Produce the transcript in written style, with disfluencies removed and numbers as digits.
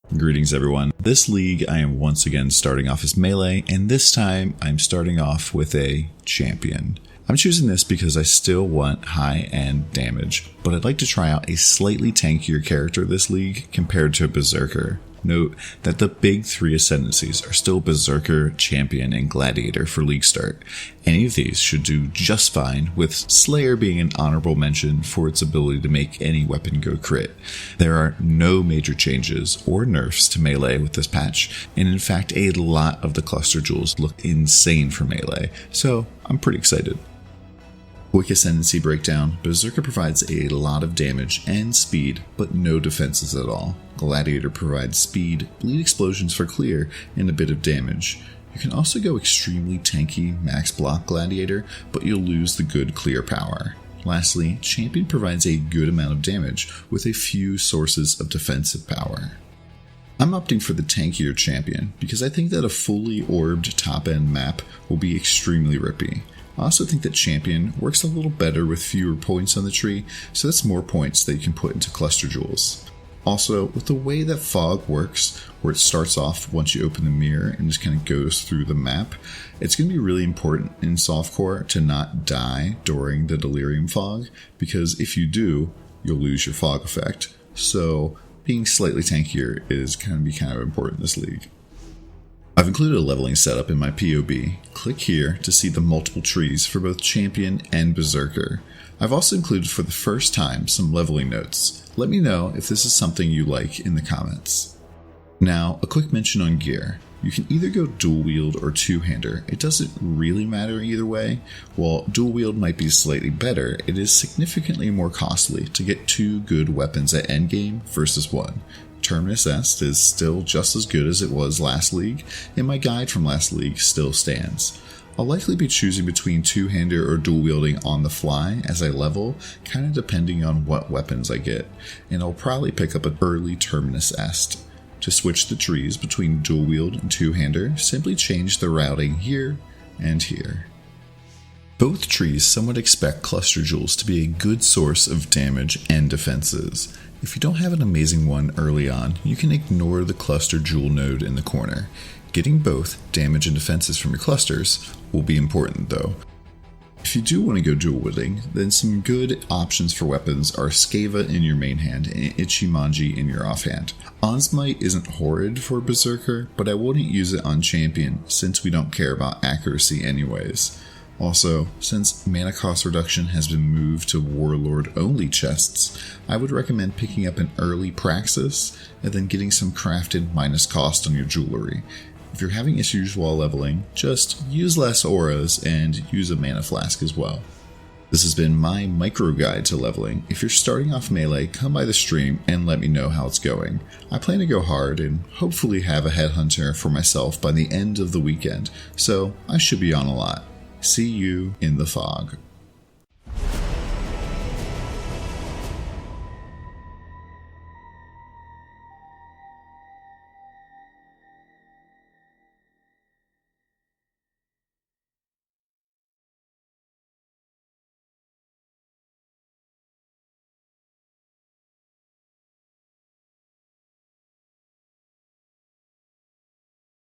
Greetings everyone. This league I am once again starting off as melee, and this time I'm starting off with a champion. I'm choosing this because I still want high-end damage, but I'd like to try out a slightly tankier character this league compared to a Berserker. Note that the big three ascendancies are still Berserker, Champion, and Gladiator for league start. Any of these should do just fine, with Slayer being an honorable mention for its ability to make any weapon go crit. There are no major changes or nerfs to melee with this patch, and in fact a lot of the cluster jewels look insane for melee, so I'm pretty excited. Quick Ascendancy breakdown. Berserker provides a lot of damage and speed, but no defenses at all. Gladiator provides speed, bleed explosions for clear, and a bit of damage. You can also go extremely tanky max block Gladiator, but you'll lose the good clear power. Lastly, Champion provides a good amount of damage with a few sources of defensive power. I'm opting for the tankier Champion because I think that a fully orbed top-end map will be extremely rippy. I also think that Champion works a little better with fewer points on the tree, so that's more points that you can put into cluster jewels. Also, with the way that fog works, where it starts off once you open the mirror and just kind of goes through the map, it's going to be really important in softcore to not die during the delirium fog, because if you do, you'll lose your fog effect. So being slightly tankier is going to be kind of important in this league. I've included a leveling setup in my POB. Click here to see the multiple trees for both Champion and Berserker. I've also included for the first time some leveling notes. Let me know if this is something you like in the comments. Now, a quick mention on gear. You can either go dual wield or two-hander. It doesn't really matter either way. While dual wield might be slightly better, it is significantly more costly to get two good weapons at endgame versus one. Terminus Est is still just as good as it was last league, and my guide from last league still stands. I'll likely be choosing between two-hander or dual-wielding on the fly as I level, kind of depending on what weapons I get, and I'll probably pick up an early Terminus Est. To switch the trees between dual-wield and two-hander, simply change the routing here and here. Both trees somewhat expect cluster jewels to be a good source of damage and defenses. If you don't have an amazing one early on, you can ignore the cluster jewel node in the corner. Getting both damage and defenses from your clusters will be important though. If you do want to go dual wielding, then some good options for weapons are Skeva in your main hand and Ichimonji in your offhand. Onsmite isn't horrid for Berserker, but I wouldn't use it on Champion since we don't care about accuracy anyways. Also, since mana cost reduction has been moved to Warlord-only chests, I would recommend picking up an early Praxis and then getting some crafted minus cost on your jewelry. If you're having issues while leveling, just use less auras and use a mana flask as well. This has been my micro guide to leveling. If you're starting off melee, come by the stream and let me know how it's going. I plan to go hard and hopefully have a headhunter for myself by the end of the weekend, so I should be on a lot. See you in the fog.